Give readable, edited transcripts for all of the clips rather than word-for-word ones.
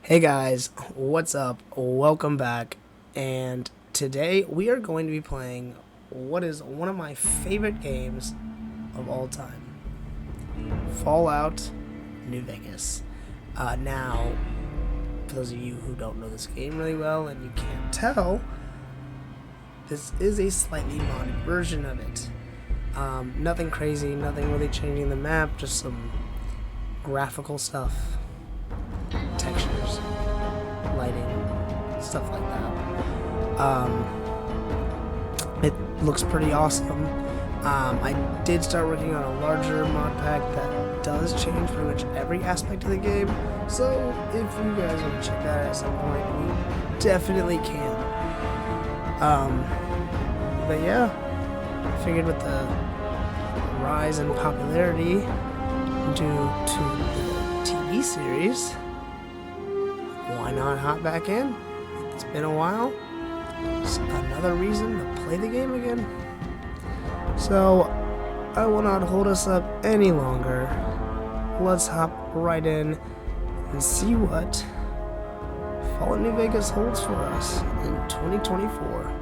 Hey guys, what's up? Welcome back. And today we are going to be playing what is one of my favorite games of all time, Fallout New Vegas. Now, for those of you who don't know this game really well and you can't tell, this is a slightly modded version of it. Nothing crazy, nothing really changing the map, just some graphical stuff, textures, lighting, stuff like that. It looks pretty awesome. I did start working on a larger mod pack that does change pretty much every aspect of the game, so if you guys want to check that out at some point, we definitely can. But yeah, I figured with the rise in popularity due to the TV series, why not hop back in? It's been a while. It's another reason to play the game again. So, I will not hold us up any longer. Let's hop right in and see what Fallout New Vegas holds for us in 2024.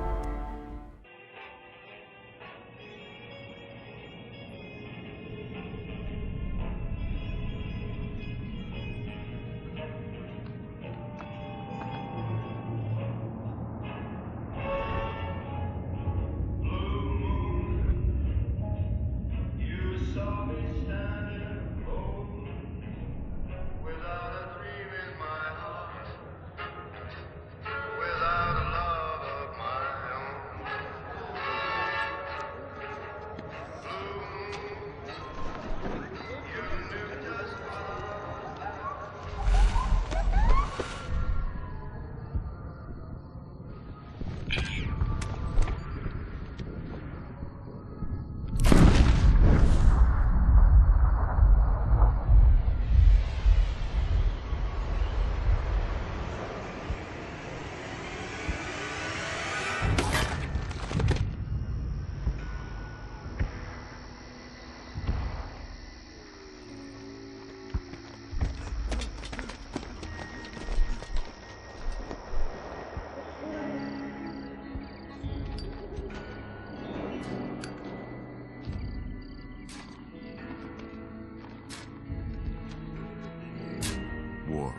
War.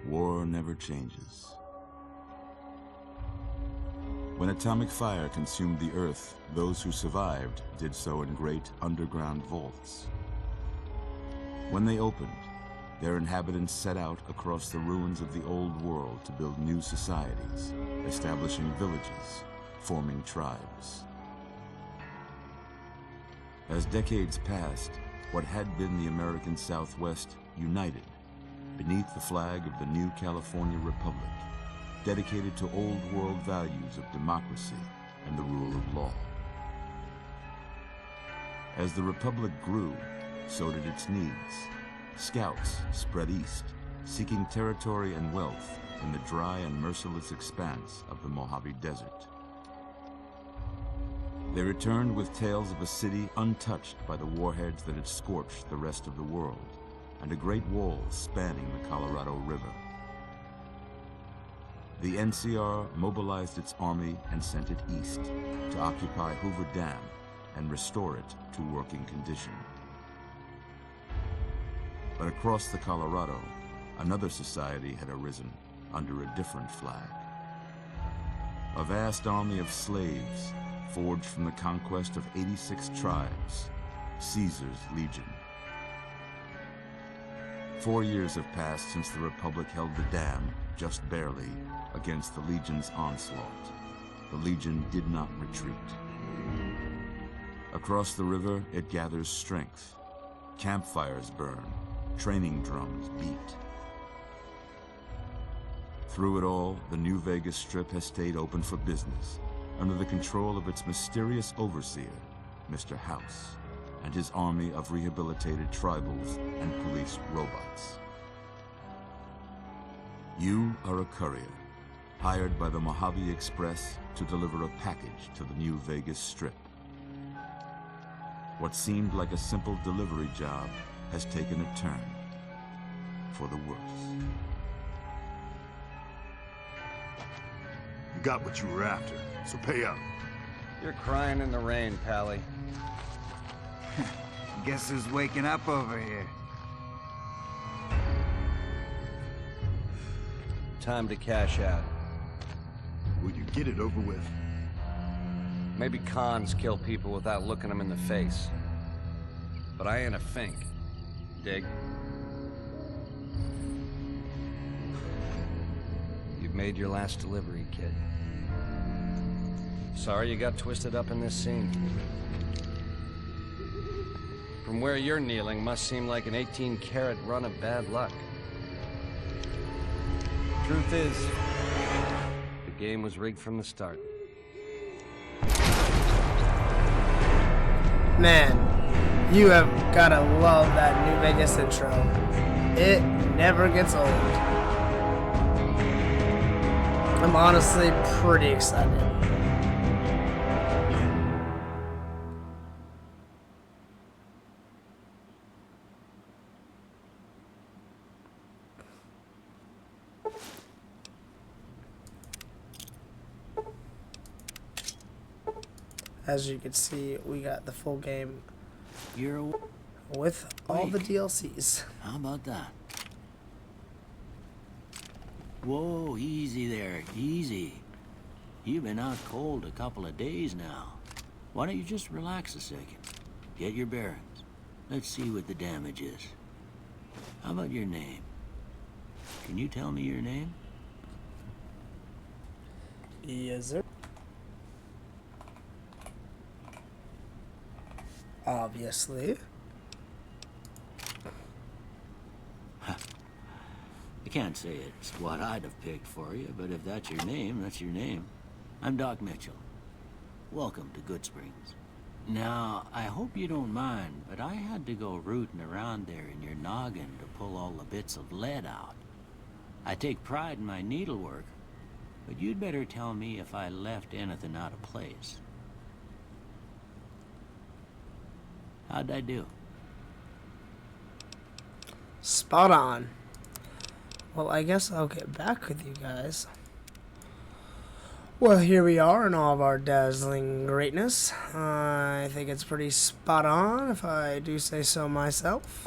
War never changes. When atomic fire consumed the Earth, those who survived did so in great underground vaults. When they opened, their inhabitants set out across the ruins of the old world to build new societies, establishing villages, forming tribes. As decades passed, what had been the American Southwest united beneath the flag of the new California Republic, dedicated to old world values of democracy and the rule of law. As the Republic grew, so did its needs. Scouts spread east, seeking territory and wealth in the dry and merciless expanse of the Mojave Desert. They returned with tales of a city untouched by the warheads that had scorched the rest of the world, and a great wall spanning the Colorado River. The NCR mobilized its army and sent it east to occupy Hoover Dam and restore it to working condition. But across the Colorado, another society had arisen under a different flag. A vast army of slaves forged from the conquest of 86 tribes, Caesar's Legion. 4 years have passed since the Republic held the dam, just barely, against the Legion's onslaught. The Legion did not retreat. Across the river, it gathers strength. Campfires burn, training drums beat. Through it all, the New Vegas Strip has stayed open for business, under the control of its mysterious overseer, Mr. House, and his army of rehabilitated tribals and police robots. You are a courier, hired by the Mojave Express to deliver a package to the New Vegas Strip. What seemed like a simple delivery job has taken a turn for the worse. got what you were after, so pay up. You're crying in the rain, Pally. Guess who's waking up over here? Time to cash out. Will you get it over with? Maybe cons kill people without looking them in the face. But I ain't a fink. Dig? You've made your last delivery, kid. Sorry you got twisted up in this scene. From where you're kneeling must seem like an 18-carat run of bad luck. Truth is, the game was rigged from the start. Man, you have gotta love that New Vegas intro. It never gets old. I'm honestly pretty excited. As you can see, we got the full game You're with all the DLCs. How about that? Whoa, easy there, easy. You've been out cold a couple of days now. Why don't you just relax a second? Get your bearings. Let's see what the damage is. How about your name? Can you tell me your name? Yes, sir. Obviously. I can't say it's what I'd have picked for you, but if that's your name, that's your name. I'm Doc Mitchell. Welcome to Good Springs. Now, I hope you don't mind, but I had to go rooting around there in your noggin to pull all the bits of lead out. I take pride in my needlework, but you'd better tell me if I left anything out of place. How'd I do? Spot on. Well, I guess I'll get back with you guys. Well, here we are in all of our dazzling greatness. I think it's pretty spot on, if I do say so myself.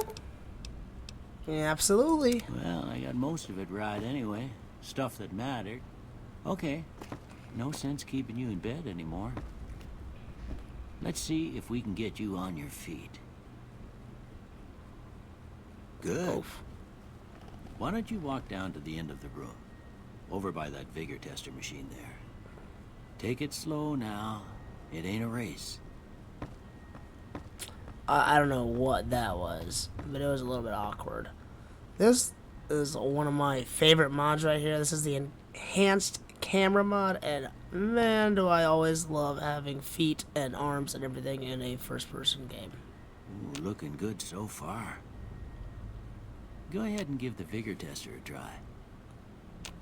Yeah, absolutely. Well, I got most of it right anyway. Stuff that mattered. Okay. No sense keeping you in bed anymore. Let's see if we can get you on your feet. Good. Oof. Why don't you walk down to the end of the room? Over by that vigor tester machine there. Take it slow now. It ain't a race. I don't know what that was, but it was a little bit awkward. This is one of my favorite mods right here. This is the enhanced camera mod, and man, do I always love having feet and arms and everything in a first-person game. Ooh, looking good so far. Go ahead and give the vigor tester a try.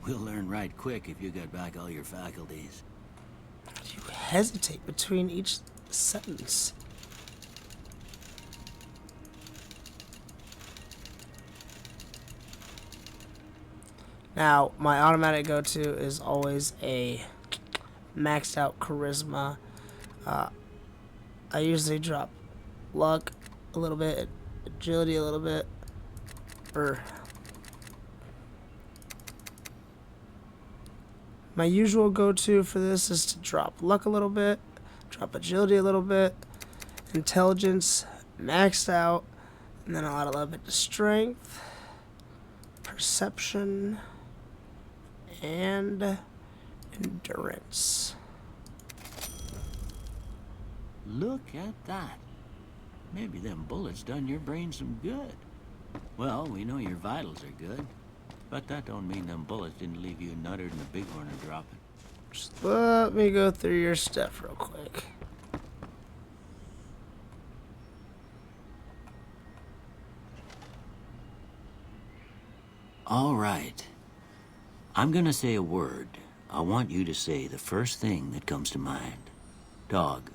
We'll learn right quick if you got back all your faculties. You hesitate between each sentence. Now, my automatic go-to is always a maxed out charisma. I usually drop luck a little bit, agility a little bit, my usual go-to for this is to drop luck a little bit, drop agility a little bit, intelligence maxed out, and then I'll add a little bit of strength, perception, and endurance. Look at that. Maybe them bullets done your brain some good. Well, we know your vitals are good, but that don't mean them bullets didn't leave you nuttered and a bighorn are dropping. Just let me go through your stuff real quick. All right. I'm gonna say a word. I want you to say the first thing that comes to mind. Dog.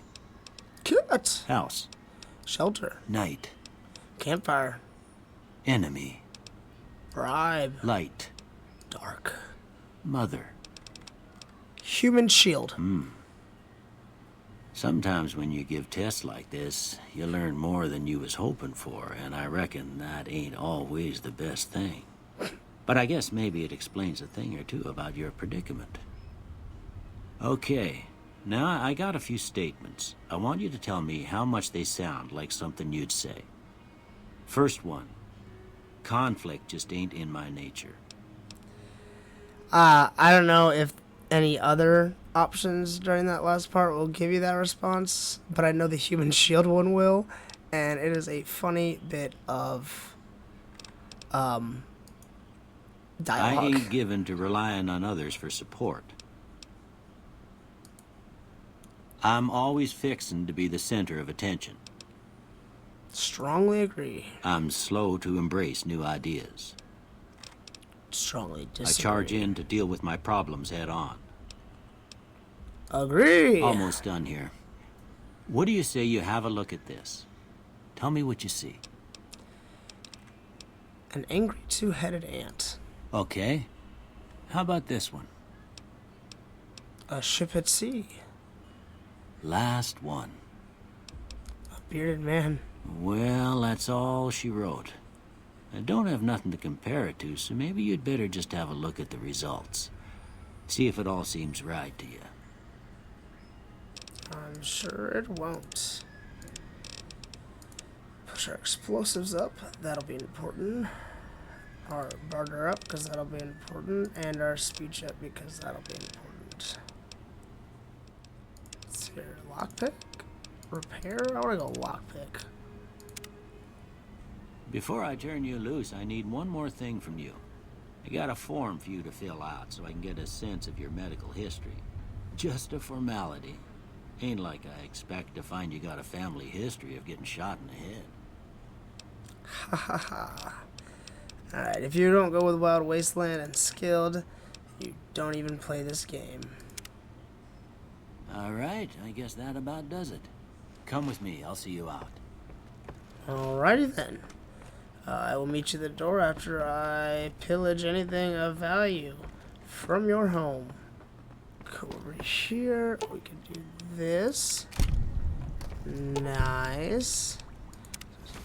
Cat. House. Shelter. Night. Campfire. Enemy. Bribe. Light. Dark. Mother. Human shield. Sometimes when you give tests like this, you learn more than you was hoping for, and I reckon that ain't always the best thing. But I guess maybe it explains a thing or two about your predicament. Okay, now I got a few statements. I want you to tell me how much they sound like something you'd say. First one, conflict just ain't in my nature. I don't know if any other options during that last part will give you that response, but I know the human shield one will, and it is a funny bit of I dialogue. ain't given to relying on others for support. I'm always fixin' to be the center of attention. Strongly agree. I'm slow to embrace new ideas. Strongly I disagree. charge in to deal with my problems head on. Agree. Almost done here. What do you say you have a look at this? Tell me what you see. An angry two-headed ant. Okay. How about this one? A ship at sea. Last one. A bearded man. Well, that's all she wrote. I don't have nothing to compare it to, so maybe you'd better just have a look at the results. See if it all seems right to you. I'm sure it won't. Push our explosives up. That'll be important. Our barter up, because that'll be important. And our speech up, because that'll be important. Let's see here. Lockpick? Repair? I want to go lockpick. Before I turn you loose, I need one more thing from you. I got a form for you to fill out so I can get a sense of your medical history. Just a formality. Ain't like I expect to find you got a family history of getting shot in the head. Ha ha ha. Alright, if you don't go with Wild Wasteland and Skilled, you don't even play this game. Alright, I guess that about does it. Come with me, I'll see you out. Alrighty then. I will meet you at the door after I pillage anything of value from your home. Go over here. We can do this. Nice.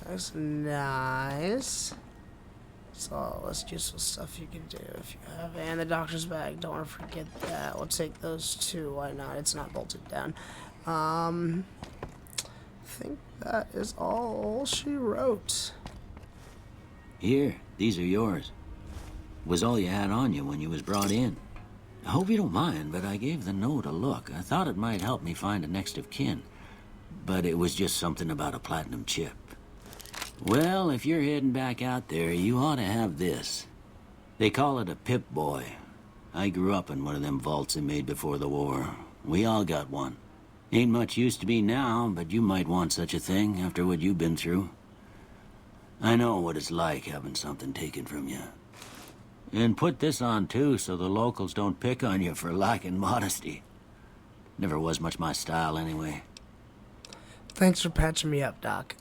That's nice. That's all less useful stuff you can do if you have. And the doctor's bag. Don't want to forget that. We'll take those too. Why not? It's not bolted down. I think that is all she wrote. Here, these are yours. Was all you had on you when you was brought in. I hope you don't mind, but I gave the note a look. I thought it might help me find a next of kin. But it was just something about a platinum chip. Well, if you're heading back out there, you ought to have this. They call it a Pip-Boy. I grew up in one of them vaults they made before the war. We all got one. Ain't much use to me now, but you might want such a thing after what you've been through. I know what it's like having something taken from you. And put this on too, so the locals don't pick on you for lacking modesty. Never was much my style anyway. Thanks for patching me up, Doc.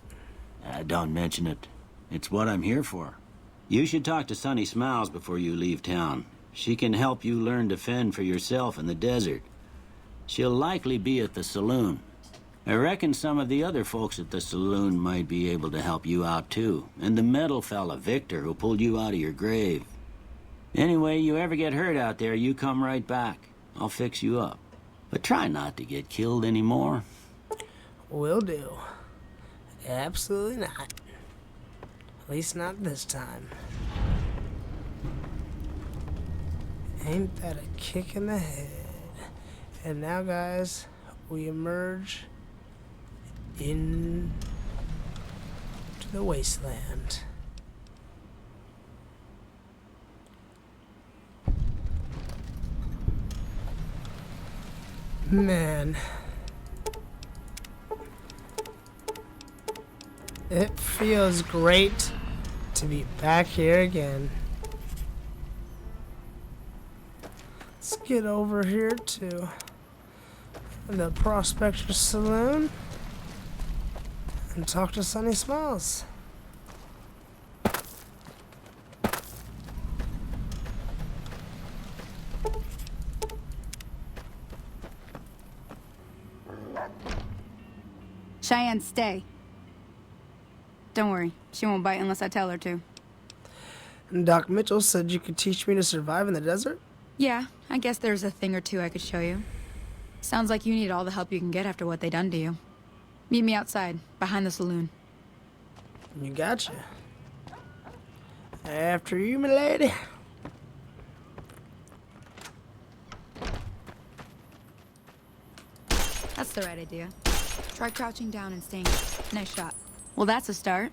Don't mention it. It's what I'm here for. You should talk to Sunny Smiles before you leave town. She can help you learn to fend for yourself in the desert. She'll likely be at the saloon. I reckon some of the other folks at the saloon might be able to help you out too. And the metal fella, Victor, who pulled you out of your grave. Anyway, you ever get hurt out there, you come right back. I'll fix you up. But try not to get killed anymore. Will do. Absolutely not. At least not this time. Ain't that a kick in the head? And now, guys, we emerge into the wasteland. Man. It feels great to be back here again. Let's get over here to the Prospector Saloon and talk to Sunny Smiles. Cheyenne, stay. Don't worry, she won't bite unless I tell her to. And Doc Mitchell said you could teach me to survive in the desert? Yeah, I guess there's a thing or two I could show you. Sounds like you need all the help you can get after what they done to you. Meet me outside, behind the saloon. You gotcha. After you, my lady. That's the right idea. Try crouching down and staying. Nice shot. Well, that's a start.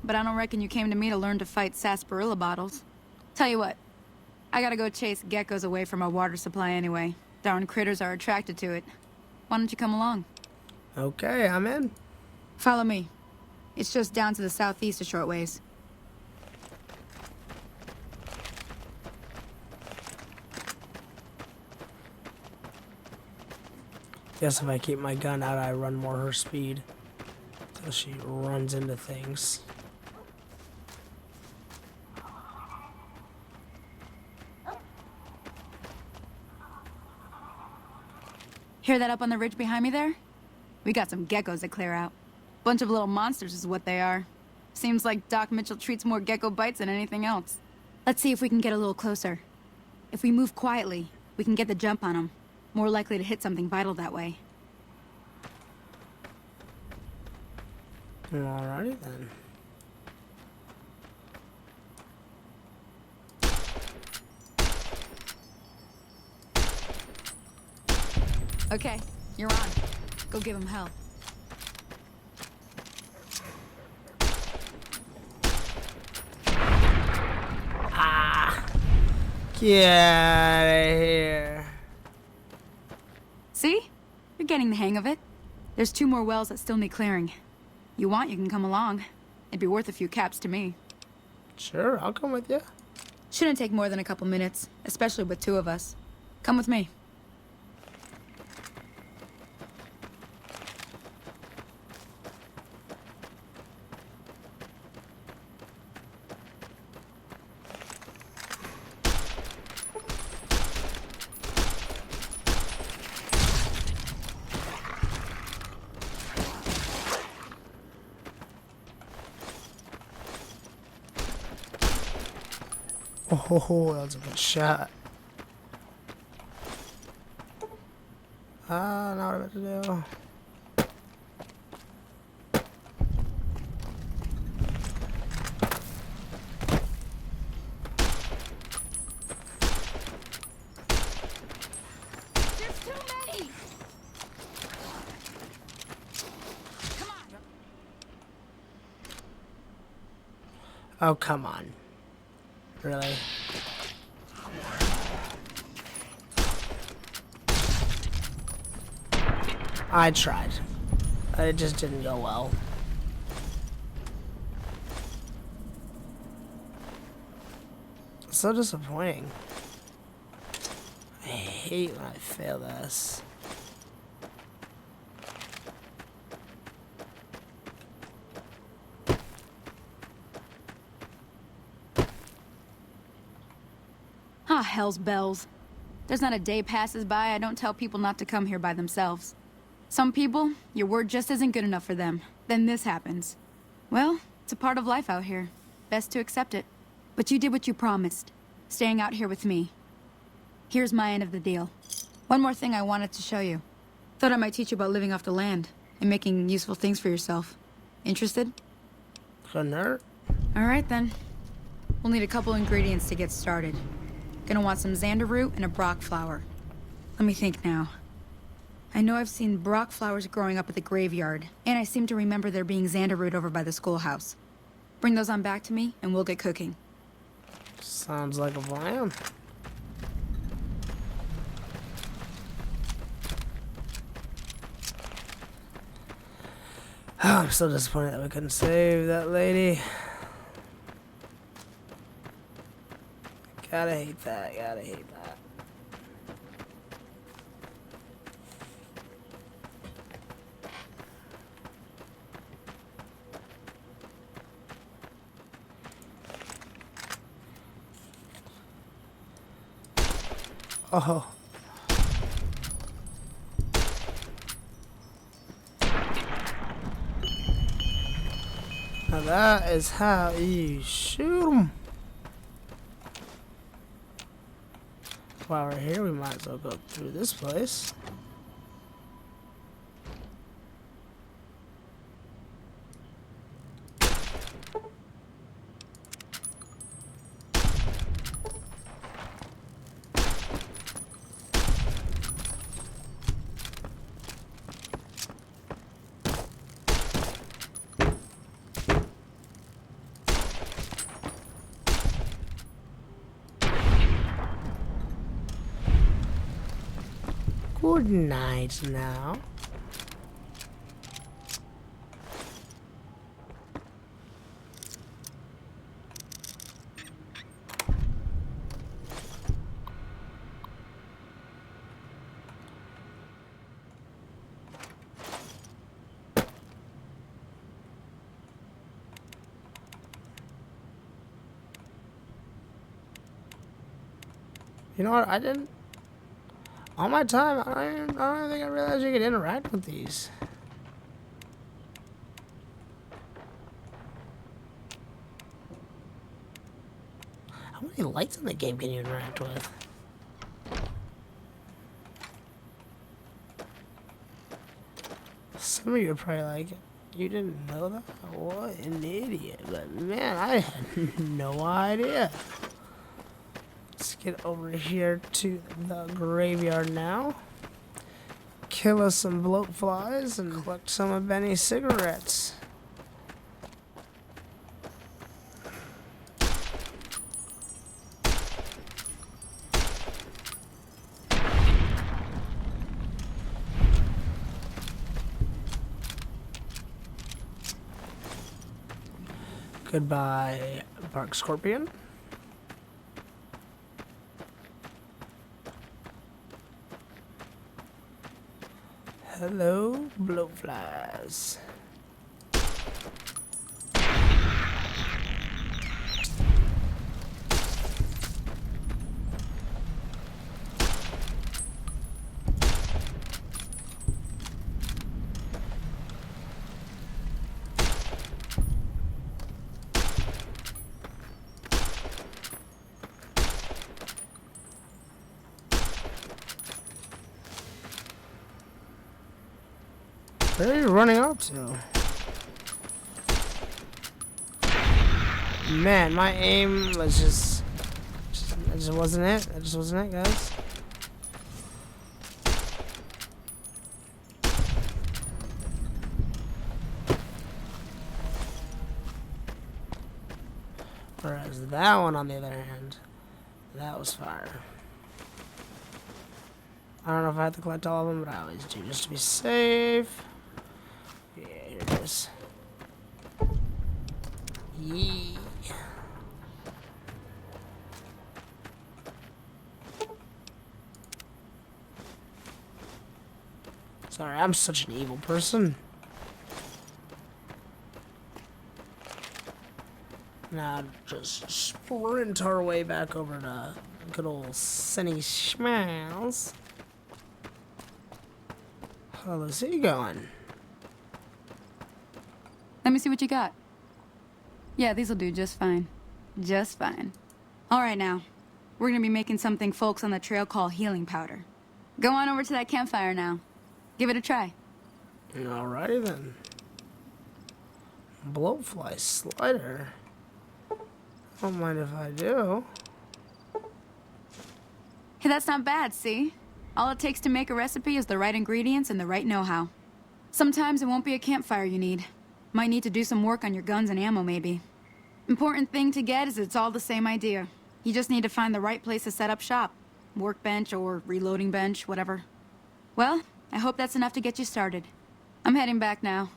But I don't reckon you came to me to learn to fight sarsaparilla bottles. Tell you what, I gotta go chase geckos away from our water supply anyway. Darn critters are attracted to it. Why don't you come along? Okay, I'm in. Follow me. It's just down to the southeast a short ways. Guess if I keep my gun out, I run more her speed. Till she runs into things. Hear that up on the ridge behind me there? We got some geckos to clear out. Bunch of little monsters is what they are. Seems like Doc Mitchell treats more gecko bites than anything else. Let's see if we can get a little closer. If we move quietly, we can get the jump on them. More likely to hit something vital that way. Alrighty then. Okay, you're on. Go give him hell. Get out of here. See? You're getting the hang of it. There's 2 more wells that still need clearing. You want, you can come along. It'd be worth a few caps to me. Sure, I'll come with you. Shouldn't take more than a couple minutes, especially with 2 of us. Come with me. Oh, that was a good shot. Now what am I about to do? There's too many! Come on! Oh, come on. Really? I tried. It just didn't go well. So disappointing. I hate when I fail this. Ah, hell's bells. There's not a day passes by I don't tell people not to come here by themselves. Some people, your word just isn't good enough for them. Then this happens. Well, it's a part of life out here. Best to accept it. But you did what you promised, staying out here with me. Here's my end of the deal. One more thing I wanted to show you. Thought I might teach you about living off the land and making useful things for yourself. Interested? Couldn't hurt. All right then. We'll need a couple ingredients to get started. Gonna want some xander root and a brock flower. Let me think now. I know I've seen brock flowers growing up at the graveyard, and I seem to remember there being xander root over by the schoolhouse. Bring those on back to me, and we'll get cooking. Sounds like a plan. Oh, I'm so disappointed that we couldn't save that lady. Gotta hate that, gotta hate that. Oh. Now that is how you shoot 'em. While we're here, we might as well go through this place. Good night now. You know what? I didn't. All my time, I don't think I realized you could interact with these. How many lights in the game can you interact with? Some of you are probably like, you didn't know that? What an idiot. But man, I had no idea. Let's get over here to the graveyard now. Kill us some bloat flies and collect some of Benny's cigarettes. Goodbye, Park Scorpion. Hello, blowflies. Where are you running up to? Man, my aim was just that just wasn't it. That just wasn't it, guys. Whereas that one, on the other hand, that was fire. I don't know if I have to collect all of them, but I always do just to be safe. Yeah, here it is. Yeah. Sorry, I'm such an evil person. Now just sprint our way back over to good old Sunny Schmiles. How's he going? Let me see what you got. Yeah, these'll do just fine. Just fine. All right, now. We're gonna be making something folks on the trail call healing powder. Go on over to that campfire now. Give it a try. Alrighty then. Blowfly slider. Don't mind if I do. Hey, that's not bad, see? All it takes to make a recipe is the right ingredients and the right know-how. Sometimes it won't be a campfire you need. Might need to do some work on your guns and ammo, maybe. Important thing to get is it's all the same idea. You just need to find the right place to set up shop. Workbench or reloading bench, whatever. Well, I hope that's enough to get you started. I'm heading back now.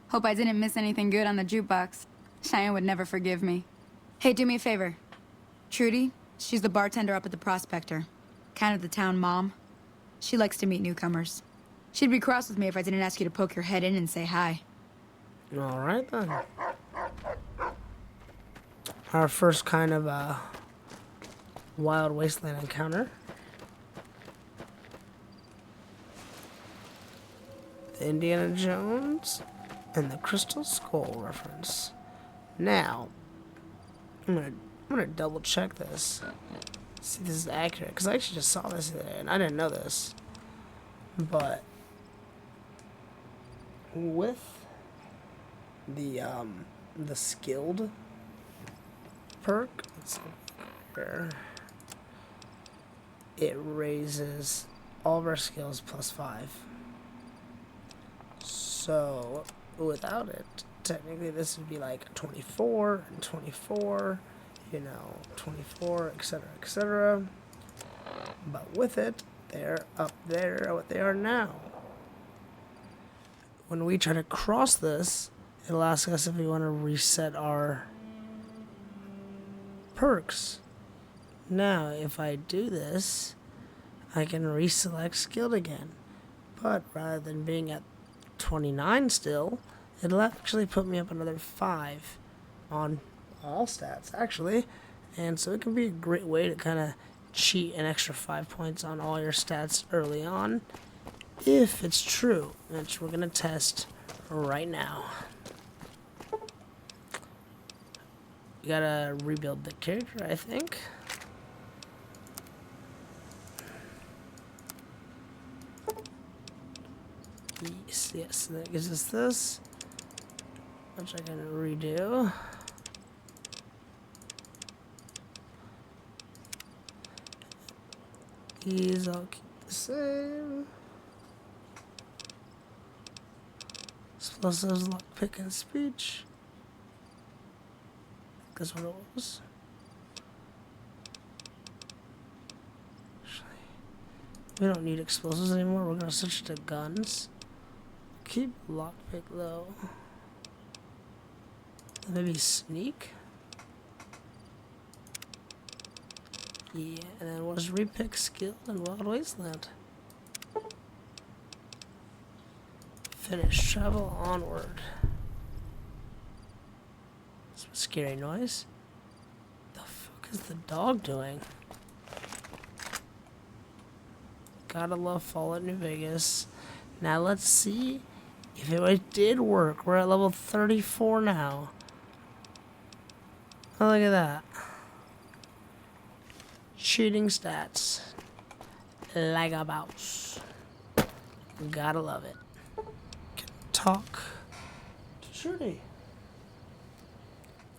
Hope I didn't miss anything good on the jukebox. Cheyenne would never forgive me. Hey, do me a favor. Trudy, she's the bartender up at the Prospector. Kind of the town mom. She likes to meet newcomers. She'd be cross with me if I didn't ask you to poke your head in and say hi. Alright then. Our first kind of wild wasteland encounter. The Indiana Jones and the Crystal Skull reference. Now, I'm gonna double check this. See if this is accurate, because I actually just saw this the other day, and I didn't know this. But with the skilled perk, let's see here, it raises all of our skills +5. So without it, technically this would be like 24 and 24, you know, 24, etc., etc. But with it, they're up there at what they are now. When we try to cross this, it'll ask us if we want to reset our perks. Now, if I do this, I can reselect skilled again. But rather than being at 29 still, it'll actually put me up another 5 on all stats, actually. And so it can be a great way to kind of cheat an extra 5 points on all your stats early on, if it's true, which we're going to test right now. We gotta rebuild the character, I think. Yes, that gives us this, which I can redo. These I'll keep the same. Explosives, lockpick, and speech. That's what it was. Actually, we don't need explosives anymore. We're gonna switch to guns. Keep lockpick though. Maybe sneak. Yeah, and then was repick skilled and Wild Wasteland. Finish. Travel onward. Some scary noise. The fuck is the dog doing? Gotta love Fallout New Vegas. Now let's see if it did work. We're at level 34 now. Oh, look at that. Cheating stats. Like a mouse. Gotta love it. Can talk to Shooty.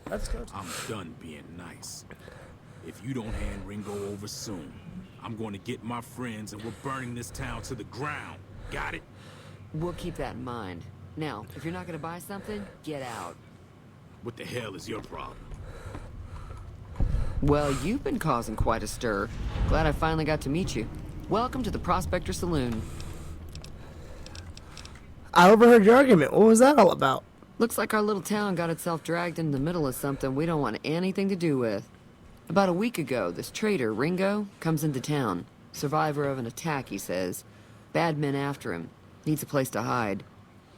Let's go. I'm done being nice. If you don't hand Ringo over soon, I'm going to get my friends and we're burning this town to the ground. Got it? We'll keep that in mind. Now, if you're not gonna buy something, get out. What the hell is your problem? Well, you've been causing quite a stir. Glad I finally got to meet you. Welcome to the Prospector Saloon. I overheard your argument. What was that all about? Looks like our little town got itself dragged into the middle of something we don't want anything to do with. About a week ago, this traitor, Ringo, comes into town. Survivor of an attack, he says. Bad men after him. Needs a place to hide.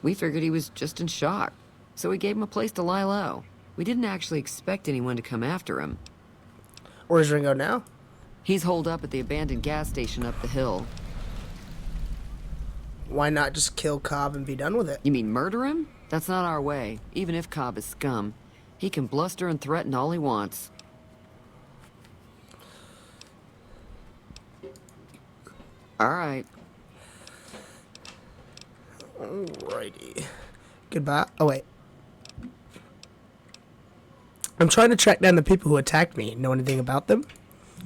We figured he was just in shock, so we gave him a place to lie low. We didn't actually expect anyone to come after him. Where's Ringo now? He's holed up at the abandoned gas station up the hill. Why not just kill Cobb and be done with it? You mean murder him? That's not our way, even if Cobb is scum. He can bluster and threaten all he wants. All right. Alrighty. Goodbye. Oh, wait. I'm trying to track down the people who attacked me. Know anything about them?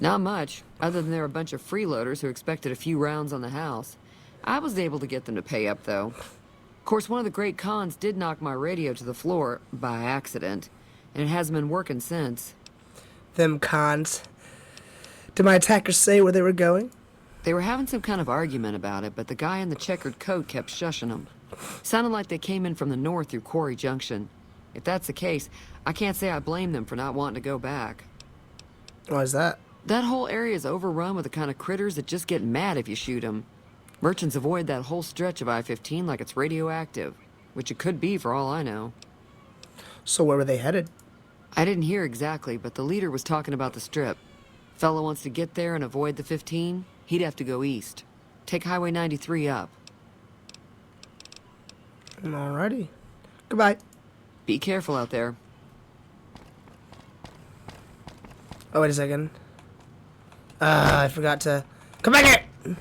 Not much, other than they were a bunch of freeloaders who expected a few rounds on the house. I was able to get them to pay up, though. Of course, one of the great cons did knock my radio to the floor by accident, and it hasn't been working since. Them cons. Did my attackers say where they were going? They were having some kind of argument about it, but the guy in the checkered coat kept shushing them. Sounded like they came in from the north through Quarry Junction. If that's the case, I can't say I blame them for not wanting to go back. Why is that? That whole area is overrun with the kind of critters that just get mad if you shoot them. Merchants avoid that whole stretch of I-15 like it's radioactive, which it could be for all I know. So where were they headed? I didn't hear exactly, but the leader was talking about the strip. Fella wants to get there and avoid the 15, he'd have to go east. Take Highway 93 up. Alrighty. Goodbye. Be careful out there. Oh, wait a second. I forgot to... Come back here!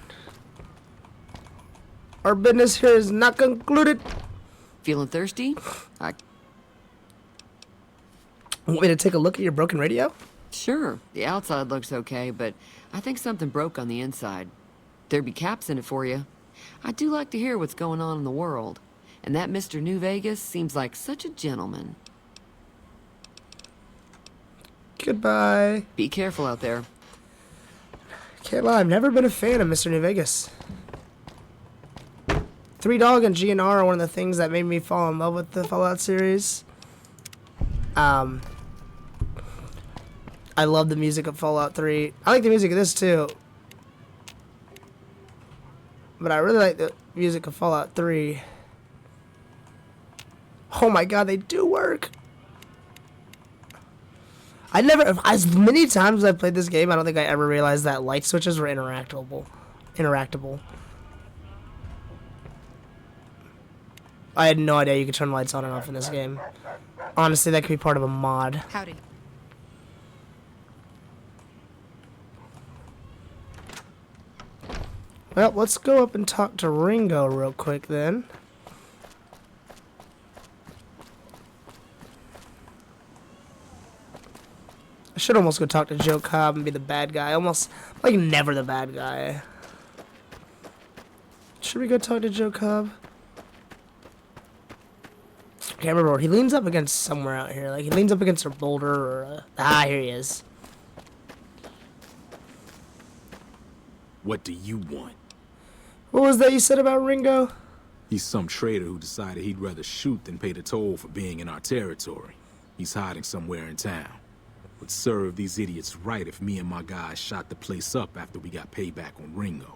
Our business here is not concluded. Feeling thirsty? Want me to take a look at your broken radio? Sure. The outside looks okay, but I think something broke on the inside. There'd be caps in it for you. I do like to hear what's going on in the world. And that Mr. New Vegas seems like such a gentleman. Goodbye. Be careful out there. Can't lie, I've never been a fan of Mr. New Vegas. Three Dog and GNR are one of the things that made me fall in love with the Fallout series. I love the music of Fallout 3. I like the music of this too. But I really like the music of Fallout 3. Oh my god, they do work. As many times as I played this game, I don't think I ever realized that light switches were interactable. I had no idea you could turn lights on and off in this game. Honestly, that could be part of a mod. Howdy. Well, let's go up and talk to Ringo real quick then. I should almost go talk to Joe Cobb and be the bad guy. Almost, like, never the bad guy. Should we go talk to Joe Cobb? I can't remember. He leans up against somewhere out here. Like, he leans up against a boulder or here he is. What do you want? What was that you said about Ringo? He's some traitor who decided he'd rather shoot than pay the toll for being in our territory. He's hiding somewhere in town. Would serve these idiots right if me and my guys shot the place up after we got payback on Ringo.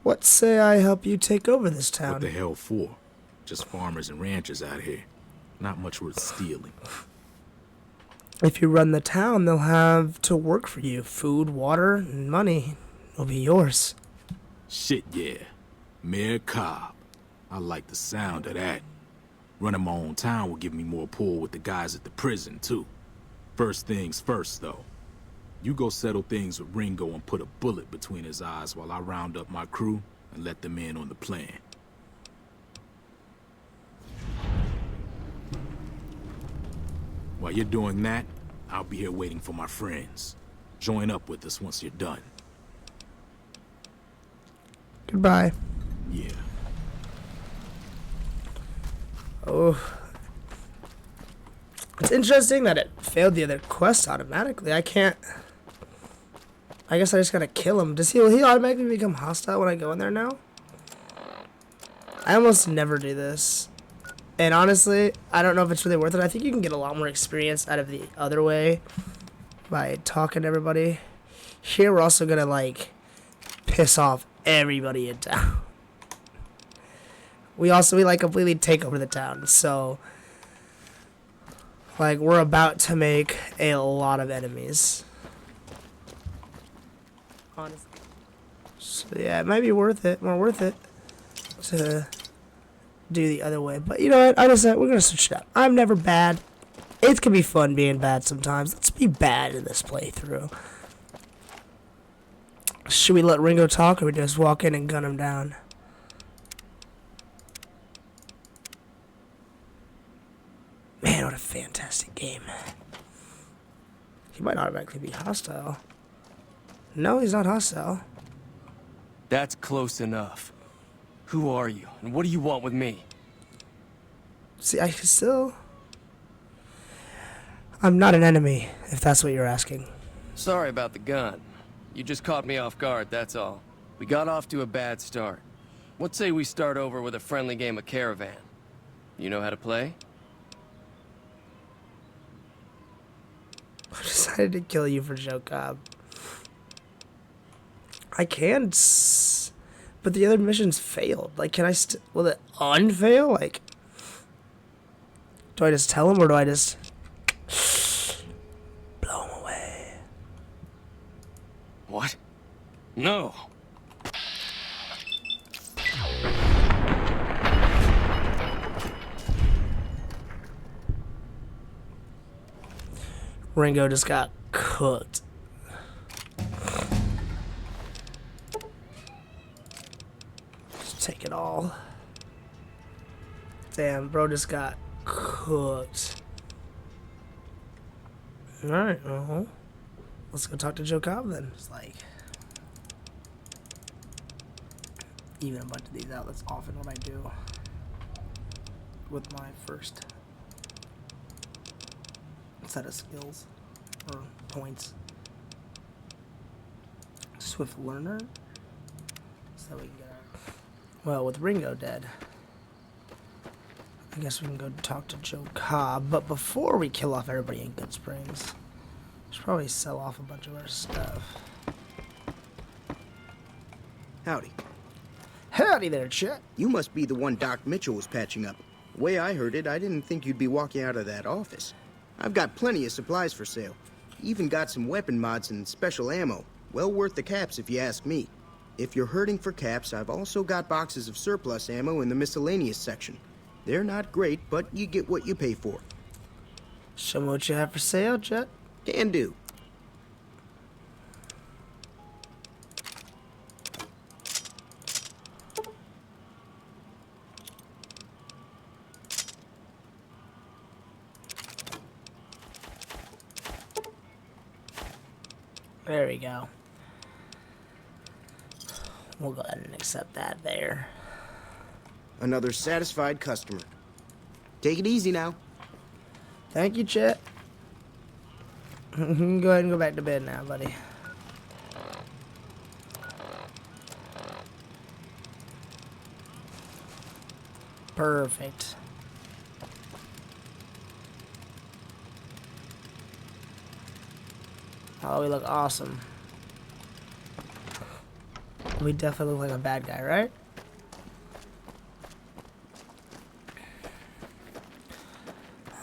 What say I help you take over this town? What the hell for? Just farmers and ranchers out here. Not much worth stealing. If you run the town, they'll have to work for you. Food, water, and money will be yours. Shit, yeah. Mayor Cobb. I like the sound of that. Running my own town will give me more pull with the guys at the prison, too. First things first, though. You go settle things with Ringo and put a bullet between his eyes while I round up my crew and let them in on the plan. While you're doing that, I'll be here waiting for my friends. Join up with us once you're done. Goodbye. Yeah. Oh. It's interesting that it failed the other quest automatically. I guess I just gotta kill him. Will he automatically become hostile when I go in there now? I almost never do this. And honestly, I don't know if it's really worth it. I think you can get a lot more experience out of the other way by talking to everybody. Here, we're also gonna, like, piss off everybody in town. We like, completely take over the town. So, like, we're about to make a lot of enemies. Honestly. So, yeah, it might be more worth it to do the other way. But you know what? I decided we're gonna switch it up. I'm never bad. It can be fun being bad sometimes. Let's be bad in this playthrough. Should we let Ringo talk, or we just walk in and gun him down? Man, what a fantastic game. He might automatically be hostile. No, he's not hostile. That's close enough. Who are you, and what do you want with me? See, I'm not an enemy, if that's what you're asking. Sorry about the gun. You just caught me off guard, that's all. We got off to a bad start. What say we start over with a friendly game of Caravan? You know how to play? I decided to kill you for Joe Cobb. I can, but the other missions failed. Like, can I will it unfail? Like, do I just tell him, or do I just blow him away? What? No! Ringo just got cooked. Just take it all. Damn, bro just got cooked. Alright, well, let's go talk to Joe Cobb then. It's like, even a bunch of these out, that's often what I do with my first set of skills or points. Swift learner, so we can get our, well, with Ringo dead, I guess we can go talk to Joe Cobb. But before we kill off everybody in Good Springs, we should probably sell off a bunch of our stuff. Howdy. Howdy there, Chet. You must be the one Doc Mitchell was patching up. The way I heard it, I didn't think you'd be walking out of that office. I've got plenty of supplies for sale. Even got some weapon mods and special ammo. Well worth the caps if you ask me. If you're hurting for caps, I've also got boxes of surplus ammo in the miscellaneous section. They're not great, but you get what you pay for. Show me what you have for sale, Chet. Can do. There we go. We'll go ahead and accept that there. Another satisfied customer. Take it easy now. Thank you, Chet. Go ahead and go back to bed now, buddy. Perfect. Oh, we look awesome. We definitely look like a bad guy, right?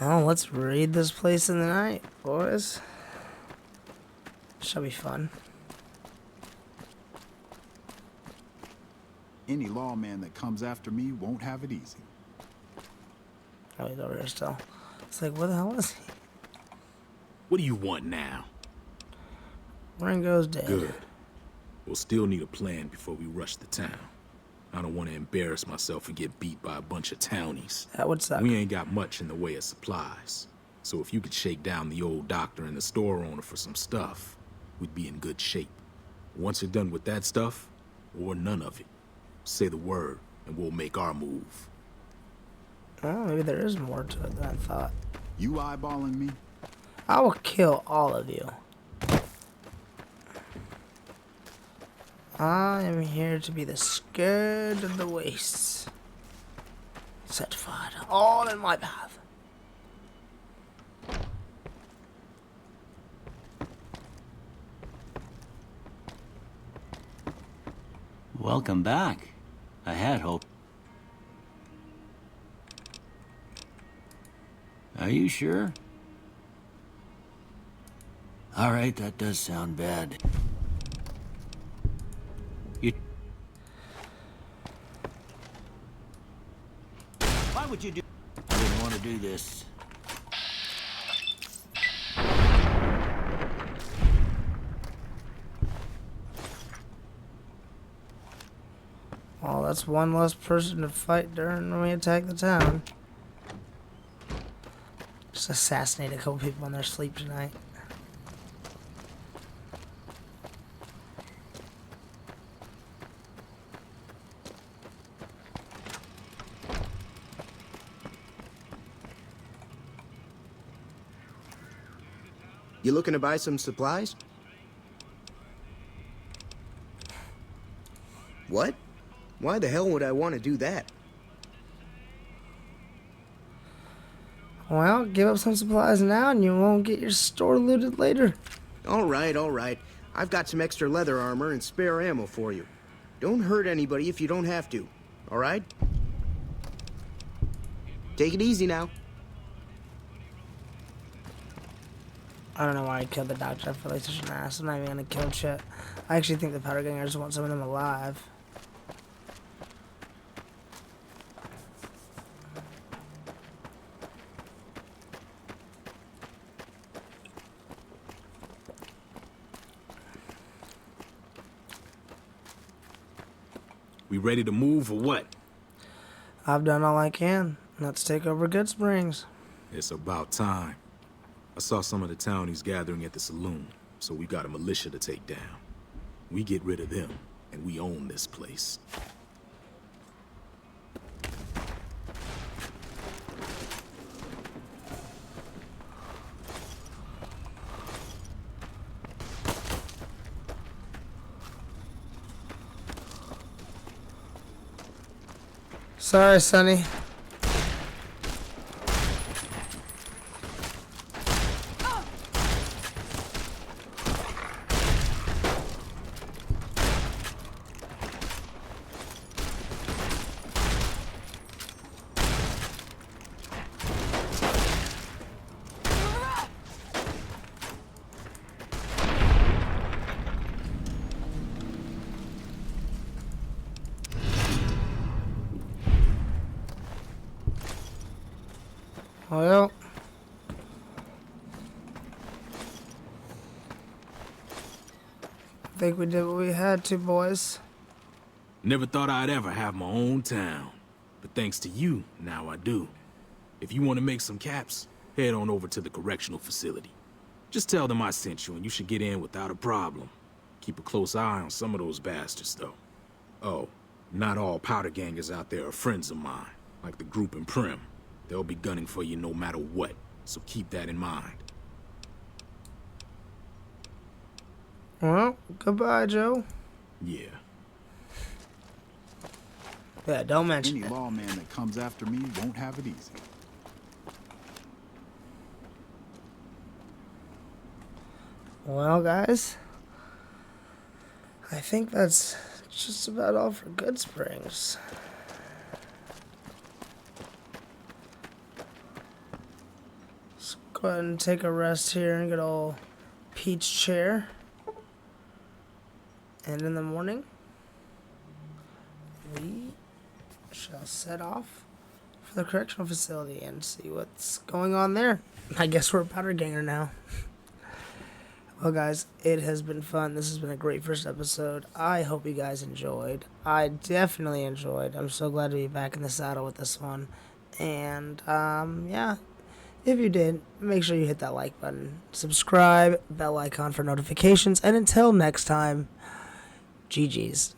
Oh, let's raid this place in the night, boys. Should be fun. Any lawman that comes after me won't have it easy. Oh, he's over here still. It's like, what the hell is he? What do you want now? Ringo's dead. Good. We'll still need a plan before we rush the town. I don't want to embarrass myself and get beat by a bunch of townies. That would suck. We ain't got much in the way of supplies. So if you could shake down the old doctor and the store owner for some stuff, we'd be in good shape. Once you're done with that stuff, or none of it, say the word and we'll make our move. Oh, maybe there is more to it than I thought. You eyeballing me? I will kill all of you. I am here to be the scourge of the wastes. Set fire to all in my path. Welcome back. I had hoped. Are you sure? All right, that does sound bad. Why would you do? I didn't want to do this. Well, that's one less person to fight during when we attack the town. Just assassinate a couple people in their sleep tonight. You looking to buy some supplies? What? Why the hell would I want to do that? Well, give up some supplies now and you won't get your store looted later. All right, all right. I've got some extra leather armor and spare ammo for you. Don't hurt anybody if you don't have to, all right? Take it easy now. I don't know why I killed the doctor. I feel like such an ass. I'm not even gonna kill Chet. I actually think the powder gangers want some of them alive. We ready to move or what? I've done all I can. Let's take over Good Springs. It's about time. I saw some of the townies gathering at the saloon, so we got a militia to take down. We get rid of them, and we own this place. Sorry, Sonny. Well, I think we did what we had to, boys. Never thought I'd ever have my own town. But thanks to you, now I do. If you want to make some caps, head on over to the correctional facility. Just tell them I sent you and you should get in without a problem. Keep a close eye on some of those bastards, though. Oh, not all powder gangers out there are friends of mine, like the group in Prim. They'll be gunning for you no matter what, so keep that in mind. Well, goodbye, Joe. Yeah. Yeah, don't mention Any it. lawman that comes after me won't have it easy. Well, guys, I think that's just about all for Good Springs. Let's go ahead and take a rest here in good old Peach chair. And in the morning, we shall set off for the correctional facility and see what's going on there. I guess we're a powder ganger now. Well, guys, it has been fun. This has been a great first episode. I hope you guys enjoyed. I definitely enjoyed. I'm so glad to be back in the saddle with this one. And, yeah, if you did, make sure you hit that like button. Subscribe, bell icon for notifications. And until next time, GG's.